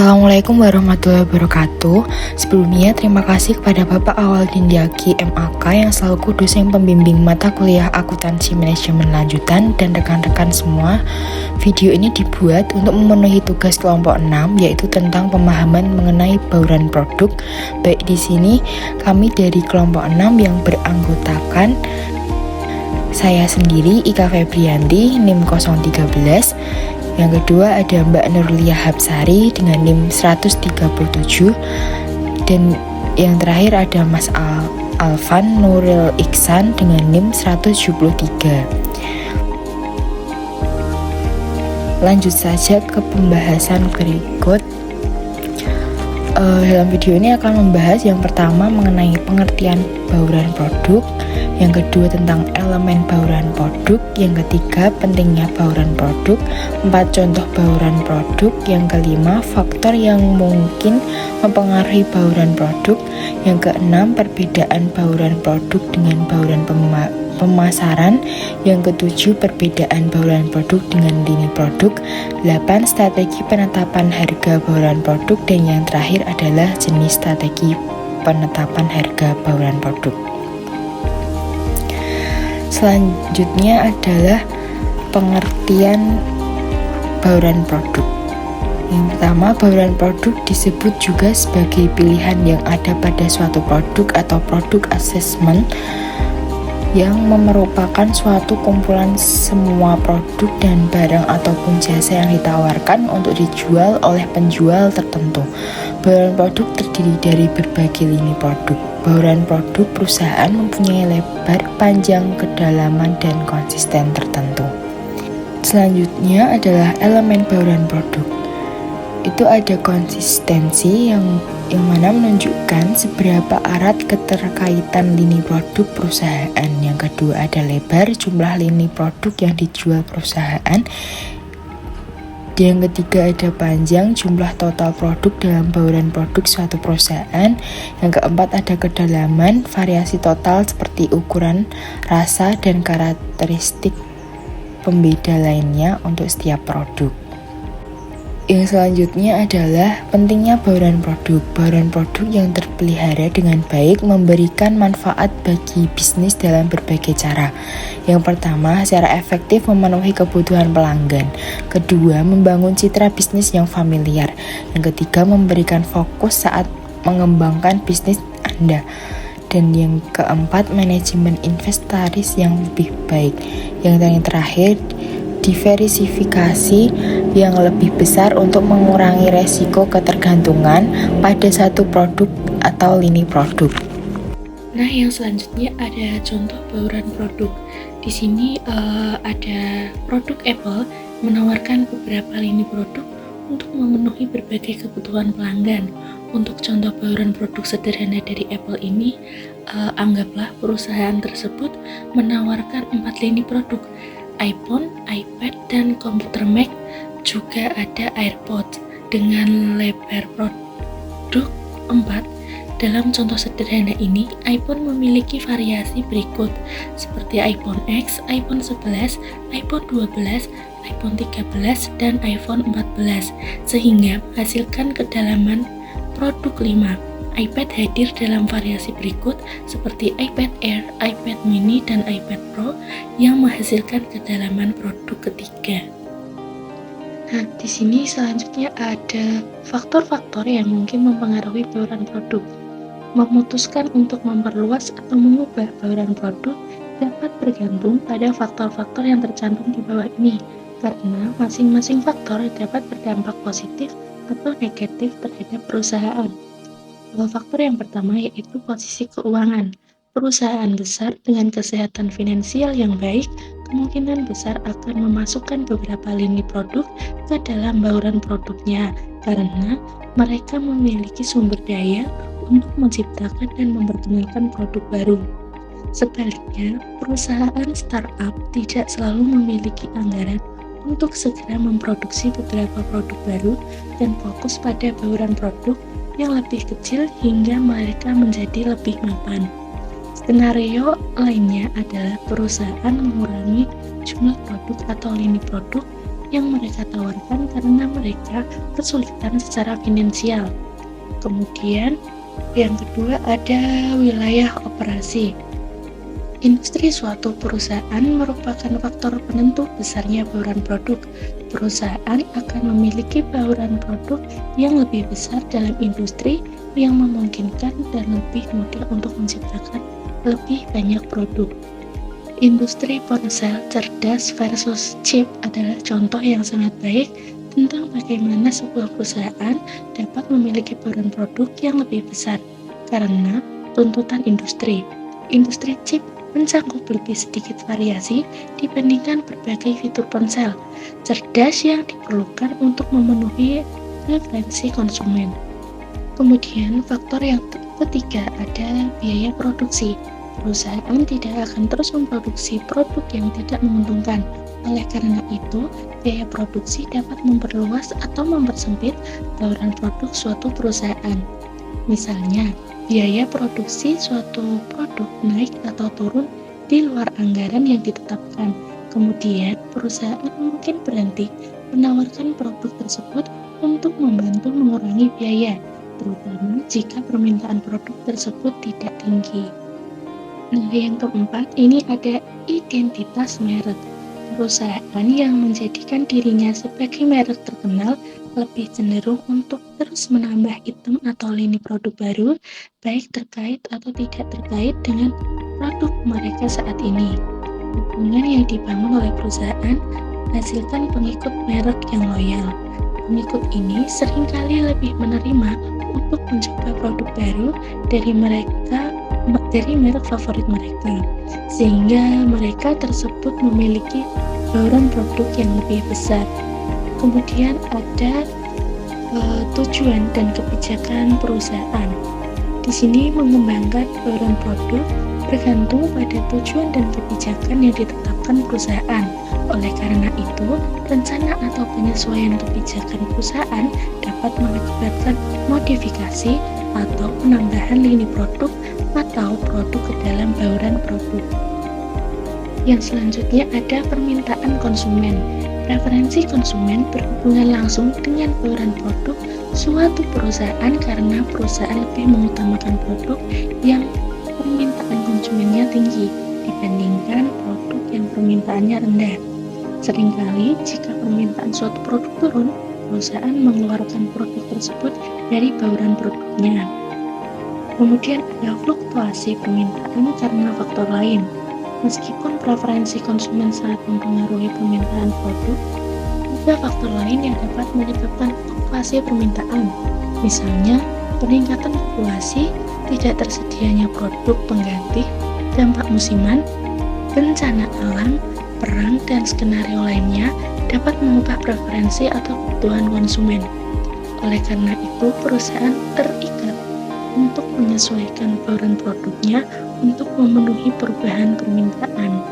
Assalamualaikum warahmatullahi wabarakatuh. Sebelumnya terima kasih kepada Bapak Awaldin Diaki MAK yang selaku dosen pembimbing mata kuliah akuntansi manajemen lanjutan dan rekan-rekan semua. Video ini dibuat untuk memenuhi tugas kelompok 6 yaitu tentang pemahaman mengenai bauran produk. Baik di sini kami dari kelompok 6 yang beranggotakan saya sendiri Ika Febrianti NIM 013. Yang kedua ada Mbak Nurlia Habsari dengan NIM 137. Dan yang terakhir ada Mas Alvan Nuril Iksan dengan NIM 173. Lanjut saja ke pembahasan berikut. Dalam video ini akan membahas yang pertama mengenai pengertian bauran produk, yang kedua tentang elemen bauran produk, yang ketiga pentingnya bauran produk, 4 contoh bauran produk, yang kelima faktor yang mungkin mempengaruhi bauran produk, yang keenam perbedaan bauran produk dengan bauran pemasaran, yang ketujuh perbedaan bauran produk dengan lini produk, 8 strategi penetapan harga bauran produk, dan yang terakhir adalah jenis strategi penetapan harga bauran produk. Selanjutnya adalah pengertian bauran produk. Yang pertama, bauran produk disebut juga sebagai pilihan yang ada pada suatu produk atau produk assessment yang merupakan suatu kumpulan semua produk dan barang ataupun jasa yang ditawarkan untuk dijual oleh penjual tertentu. Bauran produk terdiri dari berbagai lini produk. Bauran produk perusahaan mempunyai lebar, panjang, kedalaman, dan konsisten tertentu. Selanjutnya adalah elemen bauran produk. Itu ada konsistensi yang mana menunjukkan seberapa erat keterkaitan lini produk perusahaan. Yang kedua ada lebar, jumlah lini produk yang dijual perusahaan. Yang ketiga ada panjang, jumlah total produk dalam bauran produk suatu perusahaan. Yang keempat ada kedalaman, variasi total seperti ukuran, rasa, dan karakteristik pembeda lainnya untuk setiap produk. Yang selanjutnya adalah pentingnya bauran produk. Bauran produk yang terpelihara dengan baik memberikan manfaat bagi bisnis dalam berbagai cara. Yang pertama, secara efektif memenuhi kebutuhan pelanggan. Kedua, membangun citra bisnis yang familiar. Yang ketiga, memberikan fokus saat mengembangkan bisnis Anda. Dan yang keempat, manajemen inventaris yang lebih baik. Yang terakhir, diversifikasi yang lebih besar untuk mengurangi resiko ketergantungan pada satu produk atau lini produk. Nah, yang selanjutnya ada contoh bauran produk. Di sini ada produk Apple menawarkan beberapa lini produk untuk memenuhi berbagai kebutuhan pelanggan. Untuk contoh bauran produk sederhana dari Apple ini, anggaplah perusahaan tersebut menawarkan 4 lini produk: iPhone, iPad, dan komputer Mac. Juga ada AirPods dengan lebar produk 4. Dalam contoh sederhana ini, iPhone memiliki variasi berikut seperti iPhone X, iPhone 11, iPhone 12, iPhone 13, dan iPhone 14, sehingga menghasilkan kedalaman produk 5. iPad hadir dalam variasi berikut seperti iPad Air, iPad mini, dan iPad Pro yang menghasilkan kedalaman produk ketiga. Nah, di sini selanjutnya ada faktor-faktor yang mungkin mempengaruhi bauran produk. Memutuskan untuk memperluas atau mengubah bauran produk dapat bergantung pada faktor-faktor yang tercantum di bawah ini, karena masing-masing faktor dapat berdampak positif atau negatif terhadap perusahaan. Faktor yang pertama yaitu posisi keuangan. Perusahaan besar dengan kesehatan finansial yang baik kemungkinan besar akan memasukkan beberapa lini produk ke dalam bauran produknya karena mereka memiliki sumber daya untuk menciptakan dan memperkenalkan produk baru. Sebaliknya, perusahaan startup tidak selalu memiliki anggaran untuk segera memproduksi beberapa produk baru dan fokus pada bauran produk yang lebih kecil hingga mereka menjadi lebih mapan. Skenario lainnya adalah perusahaan mengurangi jumlah produk atau lini produk yang mereka tawarkan karena mereka kesulitan secara finansial. Kemudian yang kedua ada wilayah operasi. Industri suatu perusahaan merupakan faktor penentu besarnya bauran produk. Perusahaan akan memiliki bauran produk yang lebih besar dalam industri yang memungkinkan dan lebih mudah untuk menciptakan lebih banyak produk. Industri ponsel cerdas versus chip adalah contoh yang sangat baik tentang bagaimana sebuah perusahaan dapat memiliki bauran produk yang lebih besar karena tuntutan industri. Industri chip mencakup lebih sedikit variasi dibandingkan berbagai fitur ponsel cerdas yang diperlukan untuk memenuhi preferensi konsumen. Kemudian faktor yang ketiga ada biaya produksi. Perusahaan tidak akan terus memproduksi produk yang tidak menguntungkan. Oleh karena itu, biaya produksi dapat memperluas atau mempersempit bauran produk suatu perusahaan. Misalnya, biaya produksi suatu produk naik atau turun di luar anggaran yang ditetapkan. Kemudian, perusahaan mungkin berhenti menawarkan produk tersebut untuk membantu mengurangi biaya, terutama jika permintaan produk tersebut tidak tinggi. Nah, yang keempat, ini ada identitas merek. Perusahaan yang menjadikan dirinya sebagai merek terkenal lebih cenderung untuk terus menambah item atau lini produk baru, baik terkait atau tidak terkait dengan produk mereka saat ini. Hubungan yang dibangun oleh perusahaan menghasilkan pengikut merek yang loyal. Pengikut ini seringkali lebih menerima untuk mencoba produk baru dari merek favorit mereka, sehingga mereka tersebut memiliki bauran produk yang lebih besar. Kemudian ada tujuan dan kebijakan perusahaan. Di sini mengembangkan bauran produk bergantung pada tujuan dan kebijakan yang ditetapkan perusahaan. Oleh karena itu, rencana atau penyesuaian kebijakan perusahaan dapat mengakibatkan modifikasi atau penambahan lini produk atau produk ke dalam bauran produk. Yang selanjutnya ada permintaan konsumen. Preferensi konsumen berhubungan langsung dengan bauran produk suatu perusahaan karena perusahaan lebih mengutamakan produk yang permintaan konsumennya tinggi dibandingkan produk yang permintaannya rendah. Seringkali jika permintaan suatu produk turun, perusahaan mengeluarkan produk tersebut dari bauran produknya. Kemudian ada fluktuasi permintaan karena faktor lain. Meskipun preferensi konsumen sangat mempengaruhi permintaan produk, ada faktor lain yang dapat menyebabkan fluktuasi permintaan. Misalnya, peningkatan populasi, tidak tersedianya produk pengganti, dampak musiman, bencana alam, perang, dan skenario lainnya dapat mengubah preferensi atau kebutuhan konsumen. Oleh karena itu, perusahaan terikat untuk menyesuaikan bauran produknya untuk memenuhi perubahan permintaan.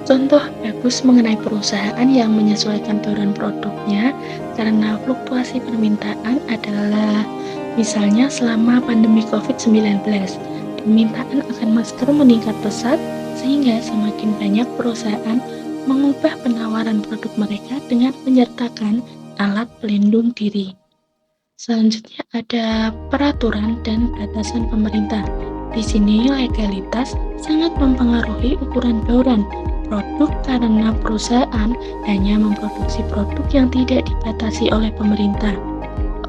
Contoh bagus mengenai perusahaan yang menyesuaikan bauran produknya karena fluktuasi permintaan adalah misalnya selama pandemi COVID-19, permintaan akan masker meningkat pesat sehingga semakin banyak perusahaan mengubah penawaran produk mereka dengan menyertakan alat pelindung diri. Selanjutnya ada peraturan dan batasan pemerintah. Di sini legalitas sangat mempengaruhi ukuran bauran produk karena perusahaan hanya memproduksi produk yang tidak dibatasi oleh pemerintah.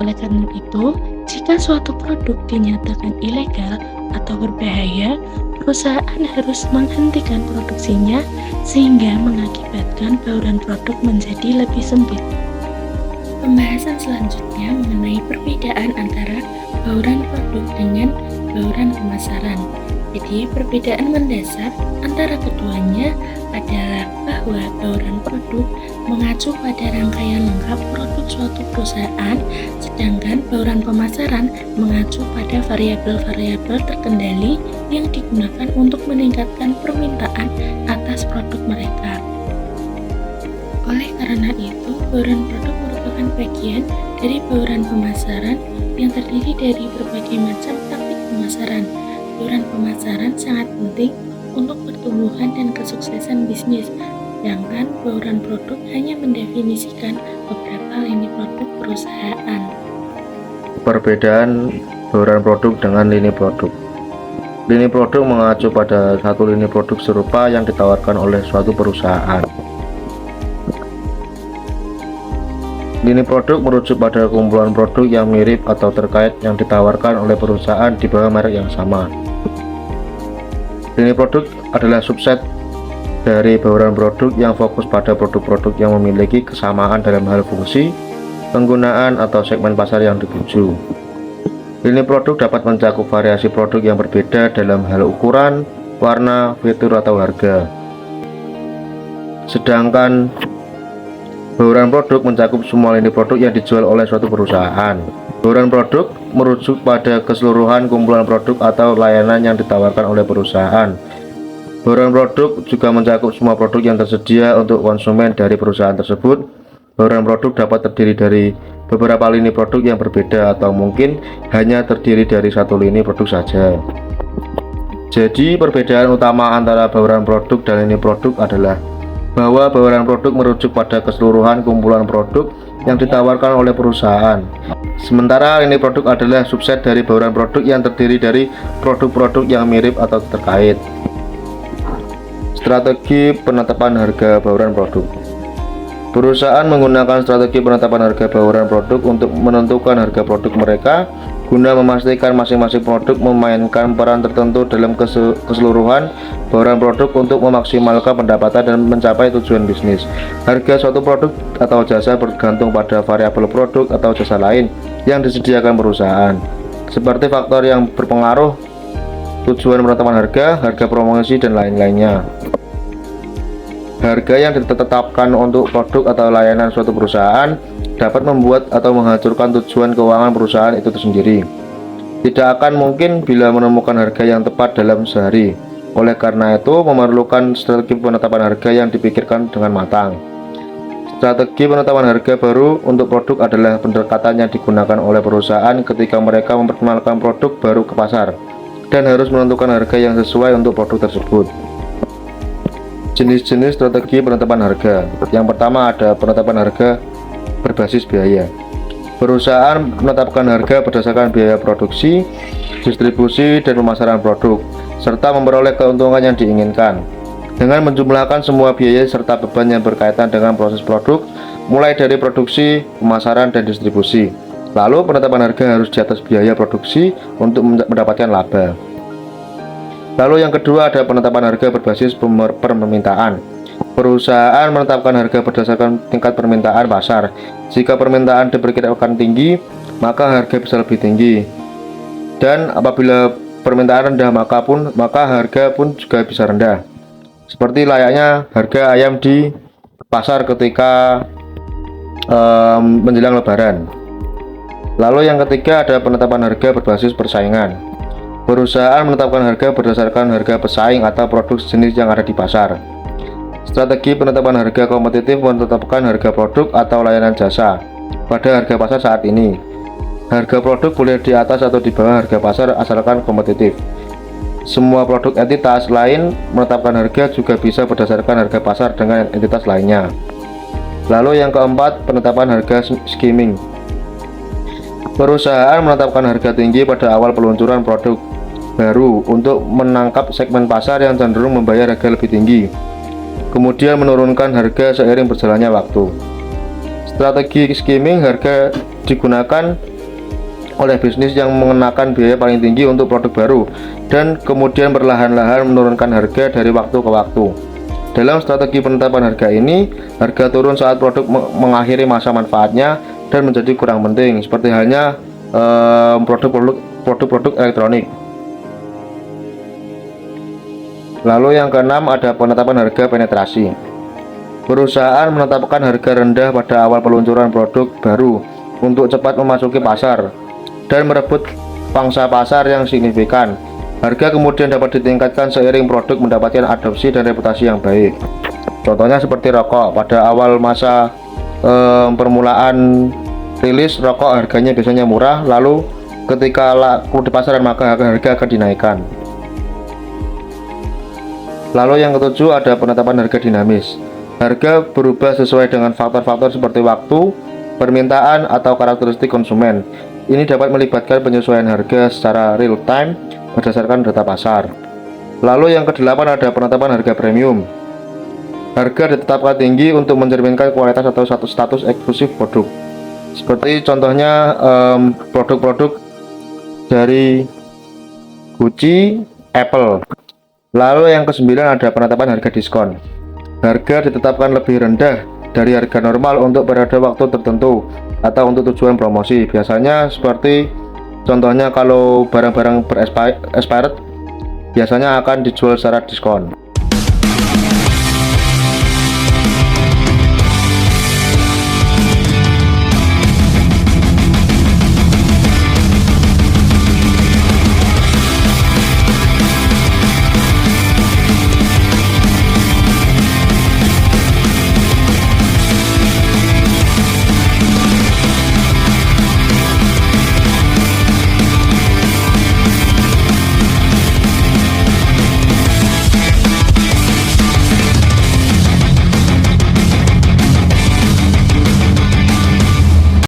Oleh karena itu, jika suatu produk dinyatakan ilegal atau berbahaya, perusahaan harus menghentikan produksinya sehingga mengakibatkan bauran produk menjadi lebih sempit. Pembahasan selanjutnya mengenai perbedaan antara bauran produk dengan bauran pemasaran. Jadi, perbedaan mendasar antara keduanya adalah bahwa bauran produk mengacu pada rangkaian lengkap produk suatu perusahaan, sedangkan bauran pemasaran mengacu pada variabel-variabel terkendali yang digunakan untuk meningkatkan permintaan atas produk mereka. Oleh karena itu, bauran produk merupakan bagian dari bauran pemasaran yang terdiri dari berbagai macam taktik pemasaran. Bauran pemasaran sangat penting untuk pertumbuhan dan kesuksesan bisnis. sedangkan bauran produk hanya mendefinisikan beberapa lini produk perusahaan. Perbedaan bauran produk dengan lini produk. Lini produk mengacu pada satu lini produk serupa yang ditawarkan oleh suatu perusahaan. Lini produk merujuk pada kumpulan produk yang mirip atau terkait yang ditawarkan oleh perusahaan di bawah merek yang sama. Lini produk adalah subset dari bauran produk yang fokus pada produk-produk yang memiliki kesamaan dalam hal fungsi, penggunaan, atau segmen pasar yang dituju. Lini produk dapat mencakup variasi produk yang berbeda dalam hal ukuran, warna, fitur, atau harga. Sedangkan bauran produk mencakup semua lini produk yang dijual oleh suatu perusahaan. Bauran produk merujuk pada keseluruhan kumpulan produk atau layanan yang ditawarkan oleh perusahaan. Bauran produk juga mencakup semua produk yang tersedia untuk konsumen dari perusahaan tersebut. Bauran produk dapat terdiri dari beberapa lini produk yang berbeda atau mungkin hanya terdiri dari satu lini produk saja. Jadi perbedaan utama antara bauran produk dan lini produk adalah bahwa bauran produk merujuk pada keseluruhan kumpulan produk yang ditawarkan oleh perusahaan. Sementara lini produk adalah subset dari bauran produk yang terdiri dari produk-produk yang mirip atau terkait. Strategi penetapan harga bauran produk. Perusahaan menggunakan strategi penetapan harga bauran produk untuk menentukan harga produk mereka guna memastikan masing-masing produk memainkan peran tertentu dalam keseluruhan bauran produk untuk memaksimalkan pendapatan dan mencapai tujuan bisnis. Harga suatu produk atau jasa bergantung pada variabel produk atau jasa lain yang disediakan perusahaan, seperti faktor yang berpengaruh tujuan penetapan harga, harga promosi, dan lain-lainnya. Harga yang ditetapkan untuk produk atau layanan suatu perusahaan dapat membuat atau menghancurkan tujuan keuangan perusahaan itu sendiri. Tidak akan mungkin bila menemukan harga yang tepat dalam sehari. Oleh karena itu, memerlukan strategi penetapan harga yang dipikirkan dengan matang. Strategi penetapan harga baru untuk produk adalah pendekatan yang digunakan oleh perusahaan ketika mereka memperkenalkan produk baru ke pasar dan harus menentukan harga yang sesuai untuk produk tersebut. Jenis-jenis strategi penetapan harga. Yang pertama ada penetapan harga berbasis biaya. Perusahaan menetapkan harga berdasarkan biaya produksi, distribusi, dan pemasaran produk, serta memperoleh keuntungan yang diinginkan dengan menjumlahkan semua biaya serta beban yang berkaitan dengan proses produk, mulai dari produksi, pemasaran, dan distribusi. Lalu penetapan harga harus di atas biaya produksi untuk mendapatkan laba. Lalu yang kedua ada penetapan harga berbasis permintaan. Perusahaan menetapkan harga berdasarkan tingkat permintaan pasar. Jika permintaan diperkirakan tinggi, maka harga bisa lebih tinggi. Dan apabila permintaan rendah, maka harga pun juga bisa rendah. Seperti layaknya harga ayam di pasar ketika menjelang lebaran. Lalu yang ketiga ada penetapan harga berbasis persaingan. Perusahaan menetapkan harga berdasarkan harga pesaing atau produk jenis yang ada di pasar. Strategi penetapan harga kompetitif menetapkan harga produk atau layanan jasa pada harga pasar saat ini. Harga produk boleh di atas atau di bawah harga pasar asalkan kompetitif. Semua produk entitas lain menetapkan harga juga bisa berdasarkan harga pasar dengan entitas lainnya. Lalu yang keempat, penetapan harga skimming. Perusahaan menetapkan harga tinggi pada awal peluncuran produk baru untuk menangkap segmen pasar yang cenderung membayar harga lebih tinggi, kemudian menurunkan harga seiring berjalannya waktu. Strategi skimming harga digunakan oleh bisnis yang mengenakan biaya paling tinggi untuk produk baru dan kemudian perlahan-lahan menurunkan harga dari waktu ke waktu. Dalam strategi penetapan harga ini, harga turun saat produk mengakhiri masa manfaatnya dan menjadi kurang penting, seperti halnya produk-produk elektronik. Lalu yang keenam ada penetapan harga penetrasi. Perusahaan menetapkan harga rendah pada awal peluncuran produk baru untuk cepat memasuki pasar dan merebut pangsa pasar yang signifikan. Harga kemudian dapat ditingkatkan seiring produk mendapatkan adopsi dan reputasi yang baik. Contohnya seperti rokok. Pada awal masa permulaan rilis rokok harganya biasanya murah, lalu ketika laku di pasaran maka harga akan dinaikkan. Lalu yang ketujuh ada penetapan harga dinamis. Harga berubah sesuai dengan faktor-faktor seperti waktu, permintaan, atau karakteristik konsumen. Ini dapat melibatkan penyesuaian harga secara real time berdasarkan data pasar. Lalu yang kedelapan ada penetapan harga premium. Harga ditetapkan tinggi untuk mencerminkan kualitas atau status eksklusif produk. Seperti contohnya produk-produk dari Gucci, Apple. Lalu yang kesembilan ada penetapan harga diskon. Harga ditetapkan lebih rendah dari harga normal untuk periode waktu tertentu atau untuk tujuan promosi. Biasanya seperti contohnya kalau barang-barang expired biasanya akan dijual secara diskon.